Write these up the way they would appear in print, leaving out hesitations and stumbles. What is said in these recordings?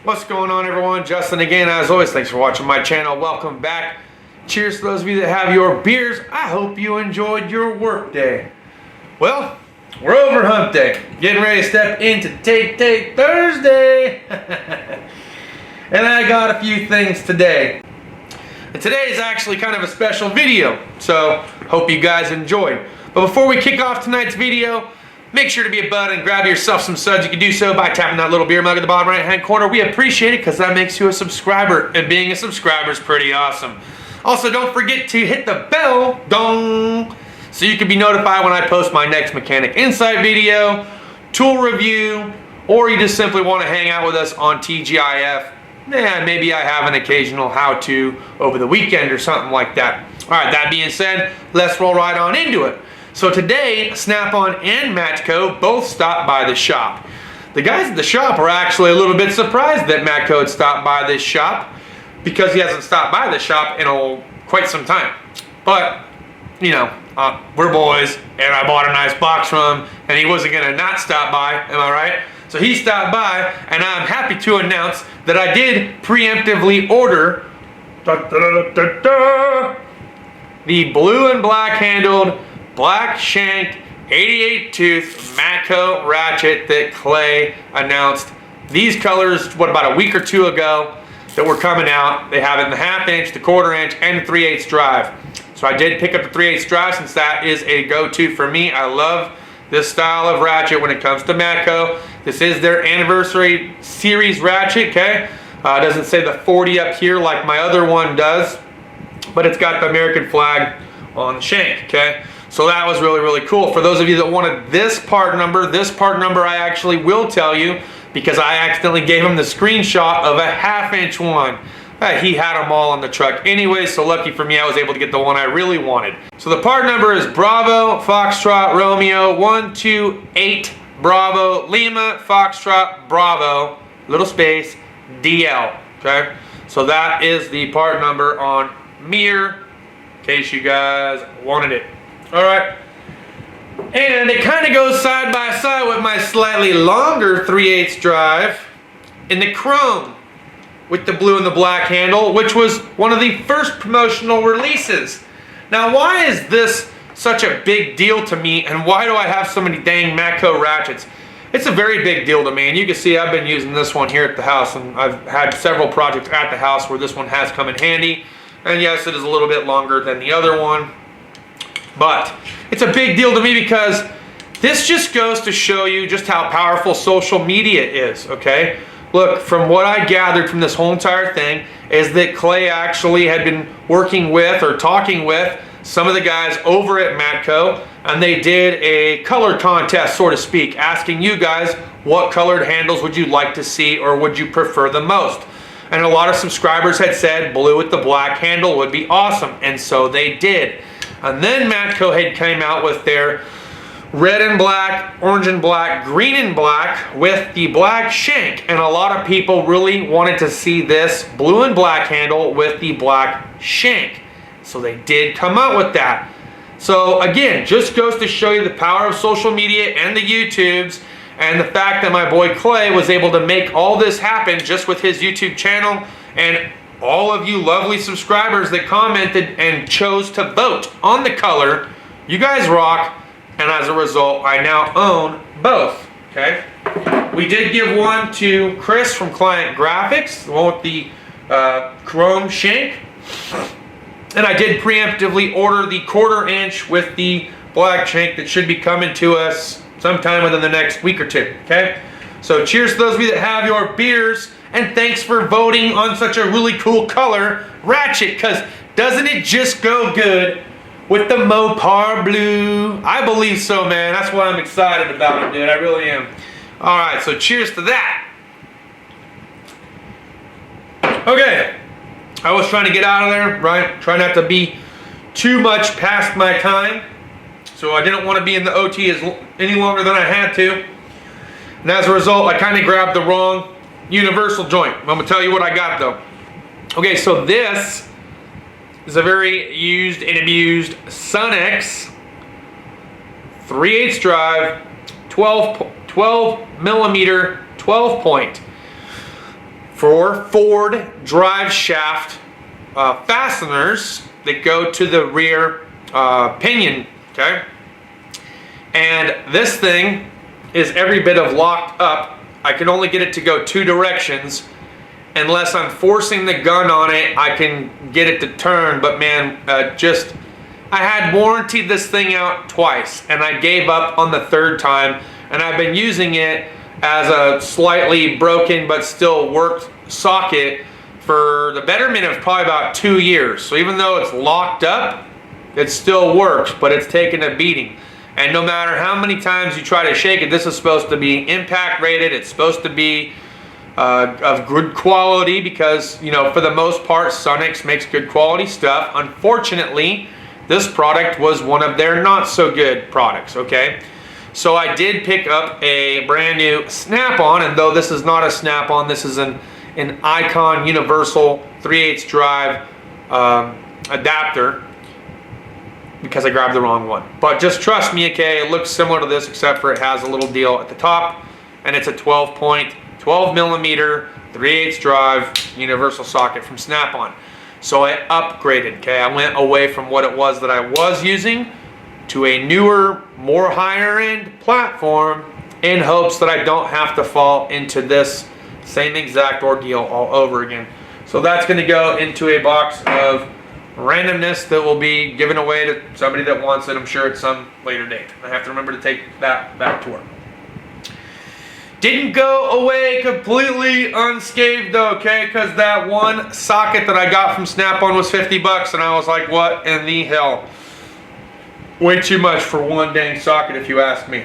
What's going on, everyone? Justin again. As always, thanks for watching my channel. Welcome back. Cheers to those of you that have your beers. I hope you enjoyed your work day. Well, we're over hump day. Getting ready to step into Take Thursday. And I got a few things today. And today is actually kind of a special video, so hope you guys enjoyed. But before we kick off tonight's video, make sure to be a bud and grab yourself some suds. You can do so by tapping that little beer mug at the bottom right hand corner. We appreciate it because that makes you a subscriber, and being a subscriber is pretty awesome. Also, don't forget to hit the bell, dong, so you can be notified when I post my next Mechanic Insight video, tool review, or you just simply want to hang out with us on TGIF. Maybe I have an occasional how-to over the weekend or something like that. All right, that being said, let's roll right on into it. So today, Snap-on and Matco both stopped by the shop. The guys at the shop are actually a little bit surprised that Matco had stopped by this shop because he hasn't stopped by the shop in quite some time. But, you know, we're boys, and I bought a nice box from him, and he wasn't going to not stop by, am I right? So he stopped by, and I'm happy to announce that I did preemptively order the blue and black handled, black shanked, 88 tooth Matco Ratchet that Clay announced. These colors, about a week or two ago, that were coming out. They have it in the 1/2 inch, the 1/4 inch, and the 3/8 drive. So I did pick up the 3/8 drive since that is a go-to for me. I love this style of ratchet when it comes to Matco. This is their anniversary series ratchet, okay? It doesn't say the 40 up here like my other one does, but it's got the American flag on the shank, okay? So that was really, really cool. For those of you that wanted this part number I actually will tell you because I accidentally gave him the screenshot of a 1/2 inch one. He had them all on the truck anyway, so lucky for me I was able to get the one I really wanted. So the part number is Bravo, Foxtrot, Romeo, 128, Bravo, Lima, Foxtrot, Bravo, little space, DL, okay? So that is the part number on Mir, in case you guys wanted it. All right, and it kind of goes side by side with my slightly longer 3/8 drive in the chrome with the blue and the black handle, which was one of the first promotional releases. Now, why is this such a big deal to me, and why do I have so many dang Matco ratchets? It's a very big deal to me, and you can see I've been using this one here at the house, and I've had several projects at the house where this one has come in handy. And yes, it is a little bit longer than the other one, but it's a big deal to me because this just goes to show you just how powerful social media is, okay? Look, from what I gathered from this whole entire thing is that Clay actually had been working with or talking with some of the guys over at Matco, and they did a color contest, so to speak, asking you guys what colored handles would you like to see or would you prefer the most. And a lot of subscribers had said blue with the black handle would be awesome, and so they did. And then Matco had came out with their red and black, orange and black, green and black with the black shank. And a lot of people really wanted to see this blue and black handle with the black shank. So they did come out with that. So again, just goes to show you the power of social media and the YouTubes, and the fact that my boy Clay was able to make all this happen just with his YouTube channel, and all of you lovely subscribers that commented and chose to vote on the color. You guys rock. And as a result, I now own both, okay? We did give one to Chris from Client Graphics, the one with the chrome shank. And I did preemptively order the 1/4 inch with the black shank that should be coming to us sometime within the next week or two, okay? So cheers to those of you that have your beers, and thanks for voting on such a really cool color, Ratchet, because doesn't it just go good with the Mopar blue? I believe so, man. That's what I'm excited about it, dude. I really am. All right, so cheers to that. Okay, I was trying to get out of there, right? Try not to be too much past my time. So I didn't want to be in the OT any longer than I had to. And as a result, I kind of grabbed the wrong universal joint. I'm going to tell you what I got, though. Okay, so this is a very used and abused Sunex 3/8 drive, 12 millimeter 12 point for Ford drive shaft fasteners that go to the rear pinion, okay? And this thing is every bit of locked up. I can only get it to go 2 directions. Unless I'm forcing the gun on it, I can get it to turn, but man, I had warranted this thing out twice, and I gave up on the 3rd time, and I've been using it as a slightly broken but still worked socket for the betterment of probably about 2 years. So even though it's locked up, it still works, but it's taken a beating. And no matter how many times you try to shake it, this is supposed to be impact rated. It's supposed to be of good quality because, you know, for the most part, Sonix makes good quality stuff. Unfortunately, this product was one of their not so good products, okay? So I did pick up a brand new snap-on, and though this is not a snap-on, this is an Icon Universal 3/8 drive adapter, because I grabbed the wrong one. But just trust me, okay, it looks similar to this except for it has a little deal at the top, and it's a 12 millimeter 3/8 drive universal socket from Snap-on. So I upgraded, okay? I went away from what it was that I was using to a newer, more higher end platform in hopes that I don't have to fall into this same exact ordeal all over again. So that's gonna go into a box of randomness that will be given away to somebody that wants it, I'm sure, at some later date. I have to remember to take that back to work. Didn't go away completely unscathed though, okay? Because that one socket that I got from Snap-on was 50 bucks, and I was like, what in the hell? Way too much for one dang socket if you ask me.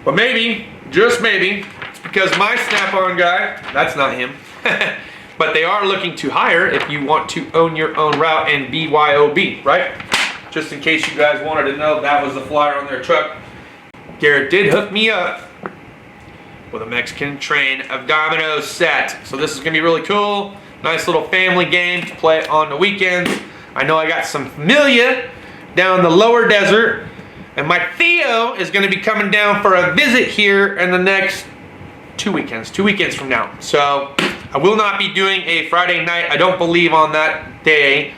But maybe, just maybe, it's because my Snap-on guy, that's not him, but they are looking to hire if you want to own your own route and BYOB, right? Just in case you guys wanted to know, that was the flyer on their truck. Garrett did hook me up with a Mexican train of Dominoes set. So this is gonna be really cool. Nice little family game to play on the weekends. I know I got some familia down the lower desert, and my Theo is gonna be coming down for a visit here in the next 2 weekends from now. So I will not be doing a Friday night, I don't believe, on that day,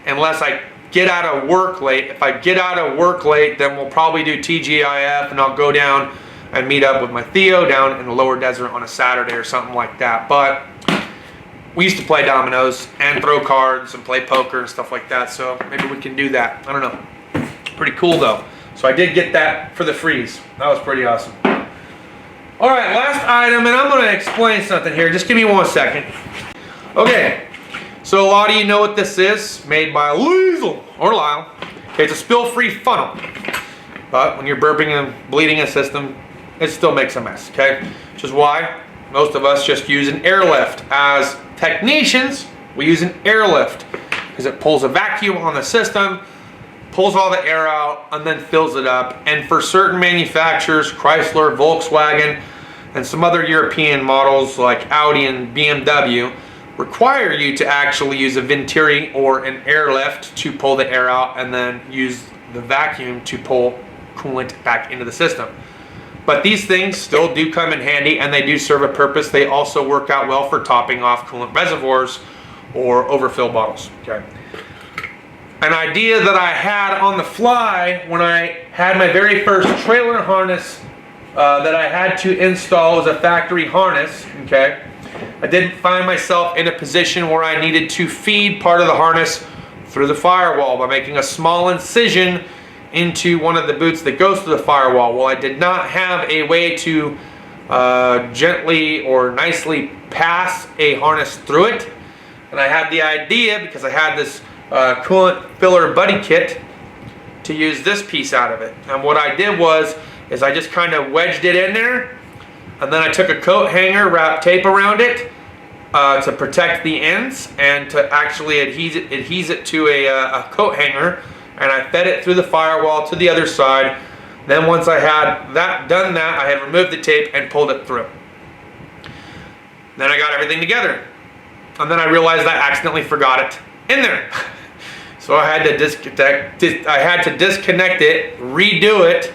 unless I get out of work late. If I get out of work late, then we'll probably do TGIF, and I'll go down and meet up with my Theo down in the lower desert on a Saturday or something like that. But we used to play dominoes and throw cards and play poker and stuff like that, so maybe we can do that. I don't know. Pretty cool though. So I did get that for the freeze. That was pretty awesome. All right, last item, and I'm gonna explain something here. Just give me 1 second. Okay, so a lot of you know what this is. Made by Lisle or Lisle. Okay, it's a spill-free funnel. But when you're burping and bleeding a system, it still makes a mess, okay? Which is why most of us just use an airlift. As technicians, we use an airlift because it pulls a vacuum on the system, pulls all the air out, and then fills it up. And for certain manufacturers, Chrysler, Volkswagen, and some other European models like Audi and BMW, require you to actually use a Venturi or an airlift to pull the air out and then use the vacuum to pull coolant back into the system. But these things still do come in handy, and they do serve a purpose. They also work out well for topping off coolant reservoirs or overfill bottles, okay? An idea that I had on the fly when I had my very first trailer harness that I had to install was a factory harness, okay? I didn't find myself in a position where I needed to feed part of the harness through the firewall by making a small incision into one of the boots that goes to the firewall. Well, I did not have a way to gently or nicely pass a harness through it, and I had the idea, because I had this coolant filler buddy kit, to use this piece out of it. And what I did was I just kind of wedged it in there, and then I took a coat hanger, wrapped tape around it to protect the ends and to actually adhese it to a coat hanger, and I fed it through the firewall to the other side. Then once I had done that, I had removed the tape and pulled it through. Then I got everything together, and then I realized I accidentally forgot it in there. So I had to disconnect it, redo it,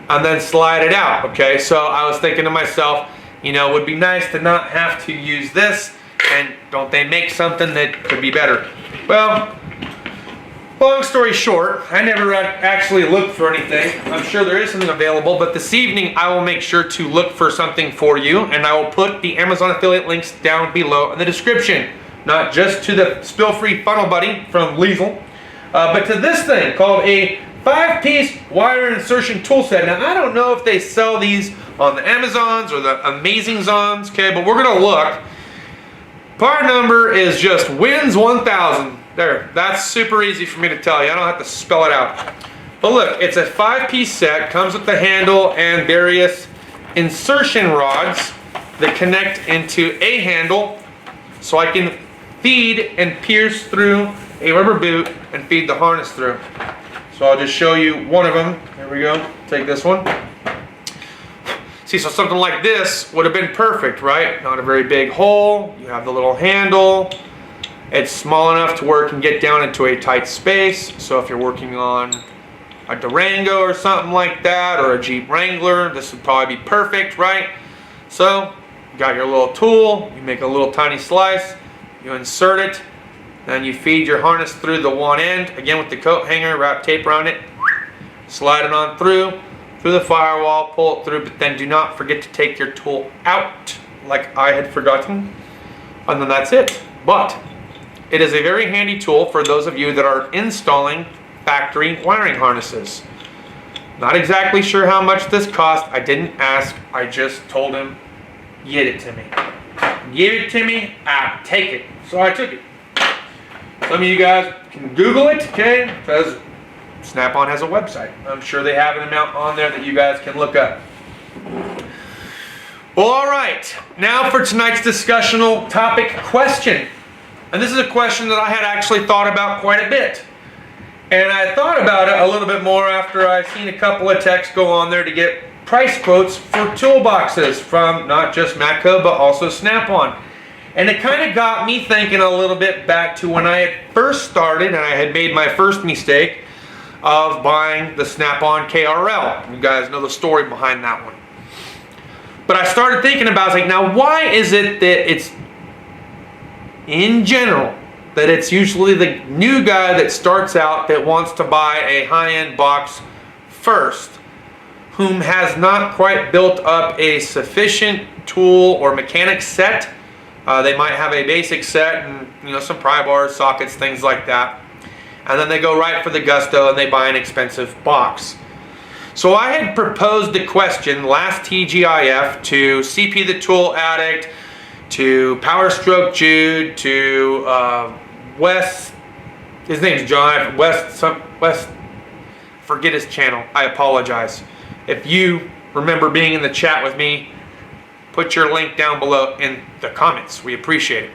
and then slide it out, okay? So I was thinking to myself, You know, it would be nice to not have to use this, and don't they make something that could be better? Well, long story short, I never actually looked for anything. I'm sure there is something available, but this evening I will make sure to look for something for you, and I will put the Amazon affiliate links down below in the description. Not just to the spill-free funnel buddy from Lisle, but to this thing called a 5-piece wire insertion tool set. Now, I don't know if they sell these on the Amazons or the Amazing Zons, okay, but we're gonna look. Part number is just WINS1000. There, that's super easy for me to tell you. I don't have to spell it out. But look, it's a 5-piece set, comes with the handle and various insertion rods that connect into a handle, so I can feed and pierce through a rubber boot and feed the harness through. So I'll just show you one of them. Here we go. Take this one. See, so something like this would have been perfect, right? Not a very big hole. You have the little handle. It's small enough to where it can get down into a tight space. So if you're working on a Durango or something like that, or a Jeep Wrangler, this would probably be perfect, right? So you got your little tool. You make a little tiny slice. You insert it. Then you feed your harness through the one end, again with the coat hanger, wrap tape around it, slide it on through the firewall, pull it through, but then do not forget to take your tool out like I had forgotten, and then that's it. But it is a very handy tool for those of you that are installing factory wiring harnesses. Not exactly sure how much this cost. I didn't ask, I just told him, get it to me. Give it to me, I'll take it. So I took it. Some of you guys can Google it, okay? Because Snap-on has a website. I'm sure they have an amount on there that you guys can look up. Well, all right. Now for tonight's discussional topic question. And this is a question that I had actually thought about quite a bit. And I thought about it a little bit more after I seen a couple of texts go on there to get price quotes for toolboxes from not just Matco, but also Snap-on. And it kind of got me thinking a little bit back to when I had first started and I had made my first mistake of buying the Snap-on KRL. You guys know the story behind that one. But I started thinking about, like, now why is it that it's, in general, that it's usually the new guy that starts out that wants to buy a high-end box first, whom has not quite built up a sufficient tool or mechanic set. They might have a basic set and, you know, some pry bars, sockets, things like that. And then they go right for the gusto and they buy an expensive box. So I had proposed the question last TGIF to CP the Tool Addict, to Power Stroke Jude, to Wes, his name's John, West, forget his channel, I apologize. If you remember being in the chat with me, put your link down below in the comments. We appreciate it.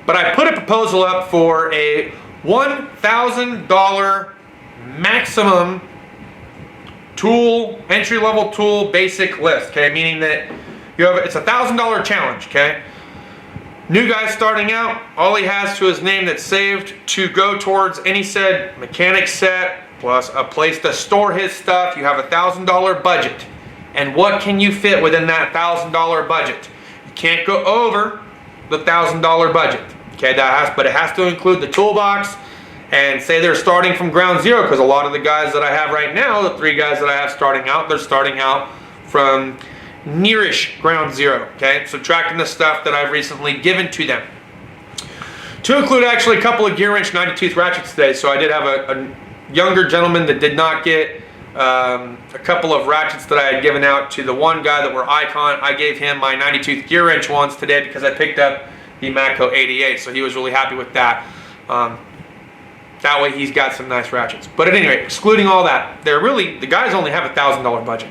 But I put a proposal up for a $1,000 maximum tool, entry-level tool basic list, okay? Meaning that you have, it's a $1,000 challenge, okay? New guy starting out, all he has to his name that's saved to go towards any said mechanic set, plus a place to store his stuff. You have a $1,000 budget. And what can you fit within that $1,000 budget? You can't go over the $1,000 budget. Okay, but it has to include the toolbox, and say they're starting from ground zero, because a lot of the guys that I have right now, the 3 guys that I have starting out, they're starting out from nearish ground zero. Okay, subtracting the stuff that I've recently given to them. To include actually a couple of gear wrench 90-tooth ratchets today. So I did have a younger gentleman that did not get a couple of ratchets that I had given out to the one guy that were Icon. I gave him my 90-tooth gear wrench ones today because I picked up the Matco 88, so he was really happy with that. That way he's got some nice ratchets. But at any rate, excluding all that, the guys only have a $1,000 budget.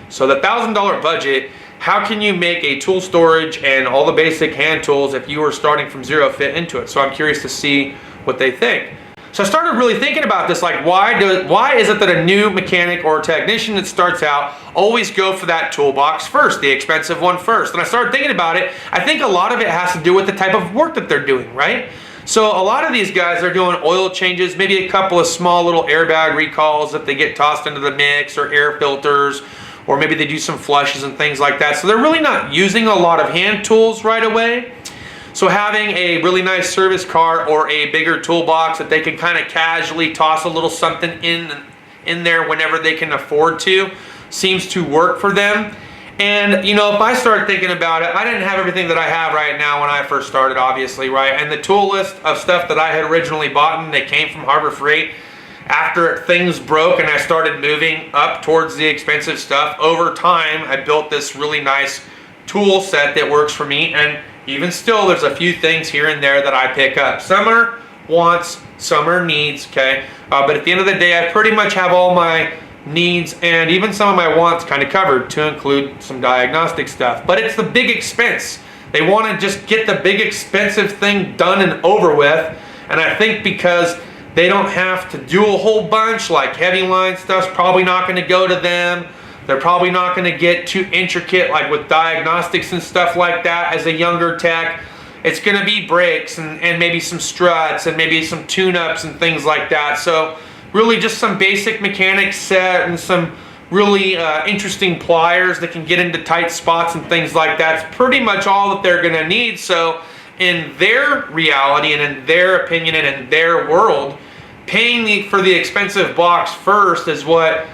So the $1,000 budget, how can you make a tool storage and all the basic hand tools if you were starting from zero fit into it? So I'm curious to see what they think. So I started really thinking about this, like why is it that a new mechanic or technician that starts out always go for that toolbox first, the expensive one first? And I started thinking about it. I think a lot of it has to do with the type of work that they're doing, right? So a lot of these guys are doing oil changes, maybe a couple of small little airbag recalls that they get tossed into the mix, or air filters, or maybe they do some flushes and things like that. So they're really not using a lot of hand tools right away. So having a really nice service cart or a bigger toolbox that they can kind of casually toss a little something in there whenever they can afford to seems to work for them. And you know, if I start thinking about it, I didn't have everything that I have right now when I first started, obviously, right? And the tool list of stuff that I had originally bought, and they came from Harbor Freight, after things broke and I started moving up towards the expensive stuff, over time I built this really nice tool set that works for me. And even still, there's a few things here and there that I pick up. Some are wants, some are needs, okay? But at the end of the day, I pretty much have all my needs and even some of my wants kind of covered, to include some diagnostic stuff. But it's the big expense. They want to just get the big expensive thing done and over with. And I think because they don't have to do a whole bunch, like heavy line stuff's probably not going to go to them. They're probably not going to get too intricate like with diagnostics and stuff like that as a younger tech. It's going to be brakes and maybe some struts and maybe some tune-ups and things like that. So really just some basic mechanics set and some really interesting pliers that can get into tight spots and things like that. It's pretty much all that they're going to need. So in their reality and in their opinion and in their world, paying for the expensive box first is what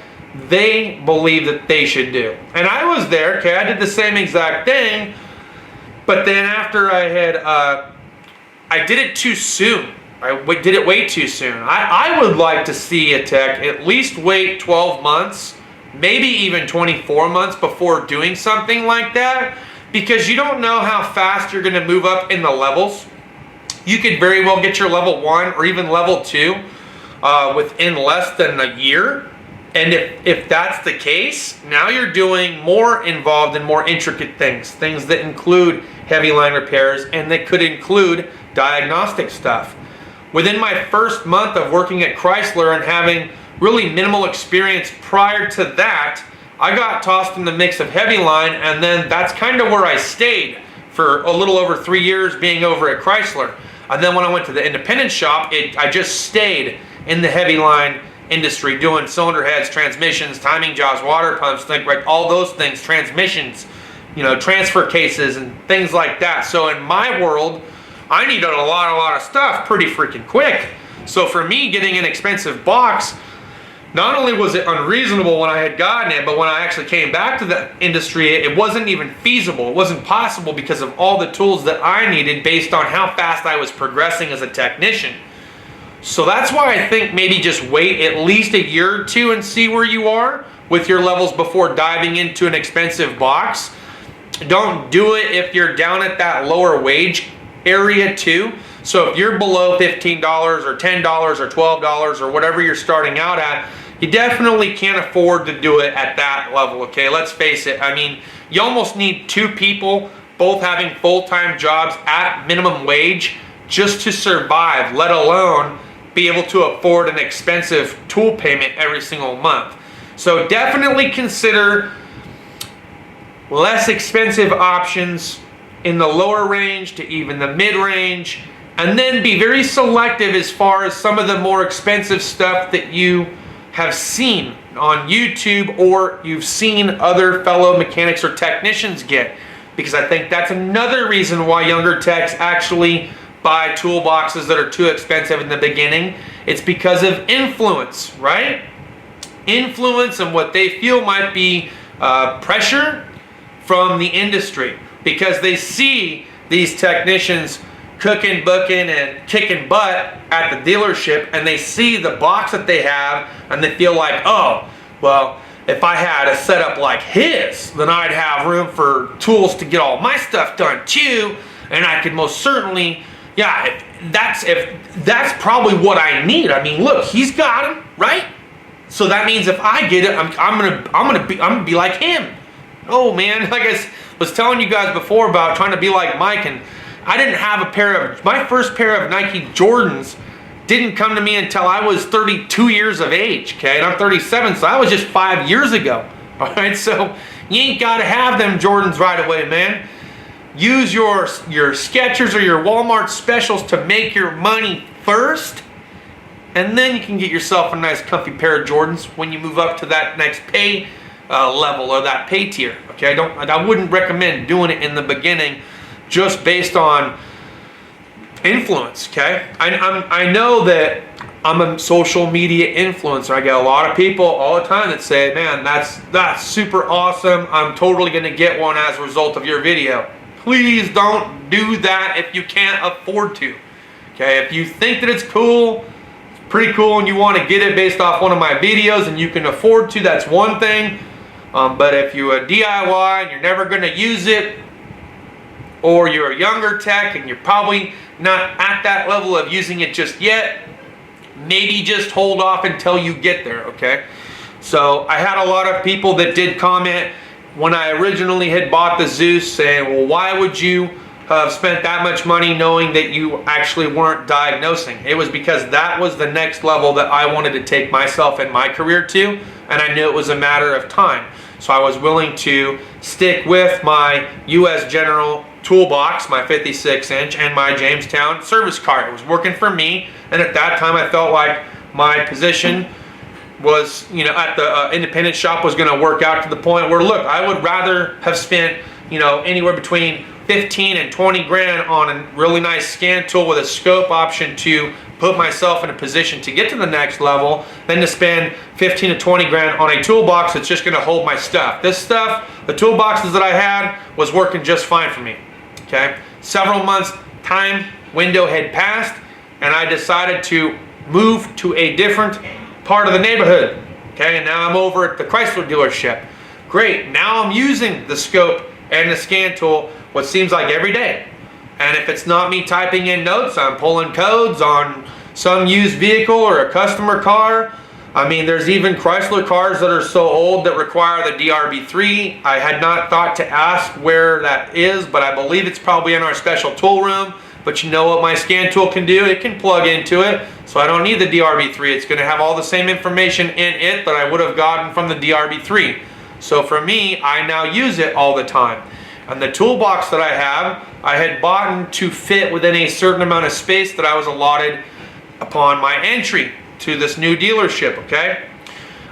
they believe that they should do. And I was there, okay, I did the same exact thing, but then after I had, I did it too soon. I did it way too soon. I would like to see a tech at least wait 12 months, maybe even 24 months before doing something like that, because you don't know how fast you're going to move up in the levels. You could very well get your level 1 or even level 2 within less than a year. And if that's the case, now you're doing more involved and more intricate things that include heavy line repairs and that could include diagnostic stuff. Within my first month of working at Chrysler and having really minimal experience prior to that, I got tossed in the mix of heavy line, and then that's kind of where I stayed for a little over 3 years being over at Chrysler. And then when I went to the independent shop, I just stayed in the heavy line industry doing cylinder heads, transmissions, timing jobs, water pumps, like all those things, transmissions, you know, transfer cases and things like that. So in my world, I needed a lot of stuff pretty freaking quick. So for me, getting an expensive box, not only was it unreasonable when I had gotten it, but when I actually came back to the industry, it wasn't even feasible. It wasn't possible because of all the tools that I needed based on how fast I was progressing as a technician. So that's why I think maybe just wait at least a year or two and see where you are with your levels before diving into an expensive box. Don't do it if you're down at that lower wage area too. So if you're below $15 or $10 or $12 or whatever you're starting out at, you definitely can't afford to do it at that level, okay? Let's face it. I mean, you almost need 2 people both having full-time jobs at minimum wage just to survive, let alone be able to afford an expensive tool payment every single month. So definitely consider less expensive options in the lower range to even the mid-range, and then be very selective as far as some of the more expensive stuff that you have seen on YouTube or you've seen other fellow mechanics or technicians get, because I think that's another reason why younger techs actually buy toolboxes that are too expensive in the beginning. It's because of influence, right? Influence and what they feel might be pressure from the industry, because they see these technicians cooking, booking, and kicking butt at the dealership, and they see the box that they have, and they feel like, oh, well, if I had a setup like his, then I'd have room for tools to get all my stuff done too, and I could most certainly, yeah, if that's probably what I need. I mean, look, he's got them, right? So that means if I get it, I'm gonna be like him. Oh man, like I was telling you guys before about trying to be like Mike, and I didn't have my first pair of Nike Jordans didn't come to me until I was 32 years of age, okay? And I'm 37, so that was just 5 years ago, all right? So you ain't gotta have them Jordans right away, man. Use your Skechers or your Walmart specials to make your money first, and then you can get yourself a nice comfy pair of Jordans when you move up to that next pay level or that pay tier. Okay, I wouldn't recommend doing it in the beginning, just based on influence. Okay, I know that I'm a social media influencer. I get a lot of people all the time that say, man, that's super awesome. I'm totally gonna get one as a result of your video. Please don't do that if you can't afford to. Okay, if you think that it's cool, it's pretty cool, and you want to get it based off one of my videos and you can afford to, that's one thing. But if you're a DIY and you're never gonna use it, or you're a younger tech and you're probably not at that level of using it just yet, maybe just hold off until you get there, okay? So I had a lot of people that did comment when I originally had bought the Zeus saying, well, why would you have spent that much money knowing that you actually weren't diagnosing? It was because that was the next level that I wanted to take myself in my career to, and I knew it was a matter of time. So I was willing to stick with my US General toolbox, my 56-inch, and my Jamestown service cart. It was working for me, and at that time I felt like my position was, you know, at the independent shop was going to work out to the point where, look, I would rather have spent, you know, anywhere between 15 and 20 grand on a really nice scan tool with a scope option to put myself in a position to get to the next level than to spend 15 to 20 grand on a toolbox that's just going to hold my stuff. This stuff, the toolboxes that I had, was working just fine for me. Okay, several months time window had passed, and I decided to move to a different part of the neighborhood. Okay, and now I'm over at the Chrysler dealership. Great, now I'm using the scope and the scan tool what seems like every day. And if it's not me typing in notes, I'm pulling codes on some used vehicle or a customer car. I mean, there's even Chrysler cars that are so old that require the DRB3. I had not thought to ask where that is, but I believe it's probably in our special tool room. But you know what my scan tool can do? It can plug into it, so I don't need the DRB3. It's going to have all the same information in it that I would have gotten from the DRB3. So for me, I now use it all the time. And the toolbox that I had bought to fit within a certain amount of space that I was allotted upon my entry to this new dealership, okay?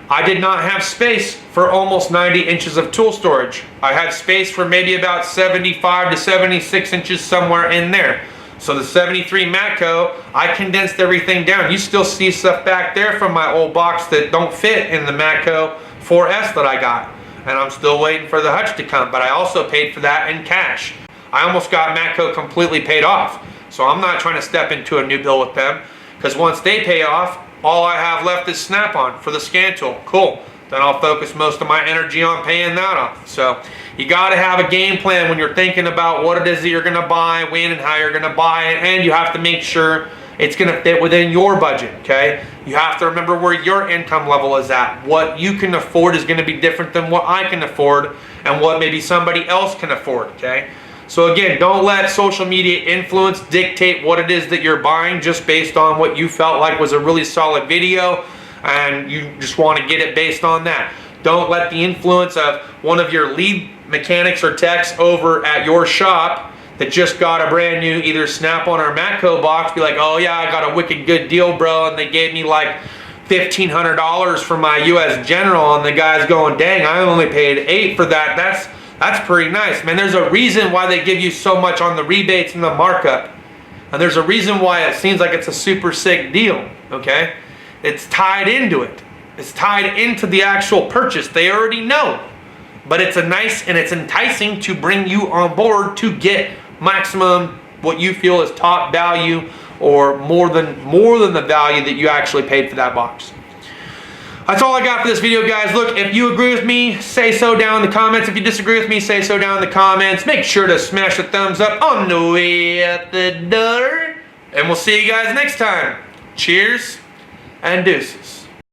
I did not have space for almost 90 inches of tool storage. I had space for maybe about 75 to 76 inches, somewhere in there. So the 73 Matco, I condensed everything down. You still see stuff back there from my old box that don't fit in the Matco 4S that I got. And I'm still waiting for the hutch to come, but I also paid for that in cash. I almost got Matco completely paid off. So I'm not trying to step into a new bill with them, because once they pay off, all I have left is Snap-on for the scan tool. Cool. Then I'll focus most of my energy on paying that off. So you got to have a game plan when you're thinking about what it is that you're going to buy, when and how you're going to buy it, and you have to make sure it's going to fit within your budget, okay? You have to remember where your income level is at. What you can afford is going to be different than what I can afford and what maybe somebody else can afford, okay? So again, don't let social media influence dictate what it is that you're buying just based on what you felt like was a really solid video and you just want to get it based on that. Don't let the influence of one of your lead mechanics or techs over at your shop that just got a brand new either Snap-on or Matco box be like, oh yeah, I got a wicked good deal, bro, and they gave me like $1,500 for my US General, and the guy's going, dang, I only paid $8 for that. That's pretty nice, man. There's a reason why they give you so much on the rebates and the markup. And there's a reason why it seems like it's a super sick deal, okay? It's tied into it. It's tied into the actual purchase. They already know. But it's a nice and it's enticing to bring you on board to get maximum what you feel is top value or more than the value that you actually paid for that box. That's all I got for this video, guys. Look, if you agree with me, say so down in the comments. If you disagree with me, say so down in the comments. Make sure to smash the thumbs up on the way out the door. And we'll see you guys next time. Cheers and deuces.